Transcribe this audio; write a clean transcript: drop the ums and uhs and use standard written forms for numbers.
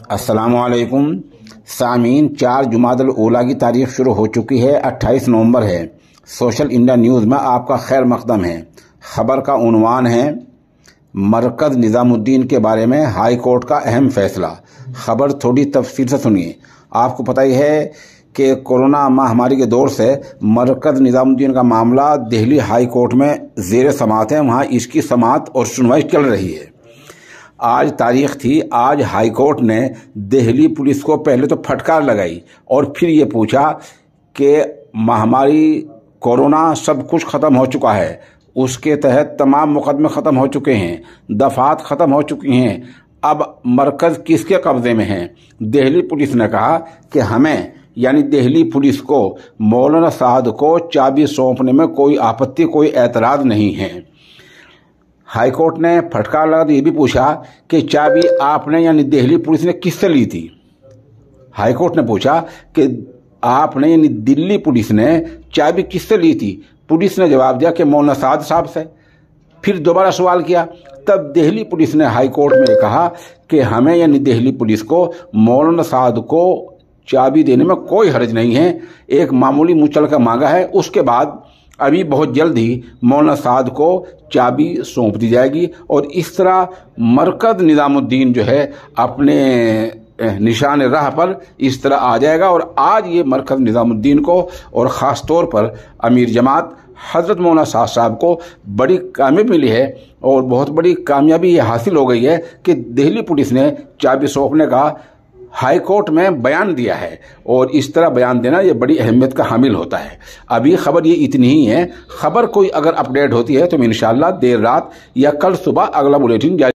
अस्सलामुअलैकुम सामीन। 4 जुमादुल ऊला की तारीख शुरू हो चुकी है। 28 नवंबर है। सोशल इंडिया न्यूज़ में आपका खैर मकदम है। खबर का उन्वान है मरकज़ निज़ामुद्दीन के बारे में हाई कोर्ट का अहम फैसला। खबर थोड़ी तफसील से सुनिए। आपको पता ही है कि कोरोना महामारी के दौर से मरकज़ निज़ामुद्दीन का मामला दिल्ली हाई कोर्ट में ज़ेर समाअत है। वहाँ इसकी समाअत और सुनवाई चल रही है। आज तारीख थी। आज हाई कोर्ट ने दिल्ली पुलिस को पहले तो फटकार लगाई और फिर ये पूछा कि महामारी कोरोना सब कुछ ख़त्म हो चुका है, उसके तहत तमाम मुकदमे ख़त्म हो चुके हैं, दफ़ात ख़त्म हो चुकी हैं, अब मरकज़ किसके कब्ज़े में है। दिल्ली पुलिस ने कहा कि हमें यानी दिल्ली पुलिस को मौलाना साद को चाबी सौंपने में कोई आपत्ति, कोई एतराज़ नहीं है। हाई कोर्ट ने फटकार लगा तो ये भी पूछा कि चाबी आपने यानी दिल्ली पुलिस ने किससे ली थी। हाई कोर्ट ने पूछा कि आपने यानी दिल्ली पुलिस ने चाबी किससे ली थी। पुलिस ने जवाब दिया कि मौलाना साद साहब से। फिर दोबारा सवाल किया, तब दिल्ली पुलिस ने हाई कोर्ट में कहा कि हमें यानी दिल्ली पुलिस को मौलाना साद को चाबी देने में कोई हर्ज नहीं है। एक मामूली मुचलका मांगा है, उसके बाद अभी बहुत जल्द ही मौलाना साद को चाबी सौंप दी जाएगी और इस तरह मरकज़ निज़ामुद्दीन जो है अपने निशान राह पर इस तरह आ जाएगा। और आज ये मरकज़ निज़ामुद्दीन को और ख़ास तौर पर अमीर जमात हज़रत मौलाना साद साहब को बड़ी कामयाबी मिली है और बहुत बड़ी कामयाबी ये हासिल हो गई है कि दिल्ली पुलिस ने चाबी सौंपने का हाई कोर्ट में बयान दिया है और इस तरह बयान देना ये बड़ी अहमियत का हामिल होता है। अभी खबर ये इतनी ही है। खबर कोई अगर अपडेट होती है तो इंशाअल्लाह देर रात या कल सुबह अगला बुलेटिन जारी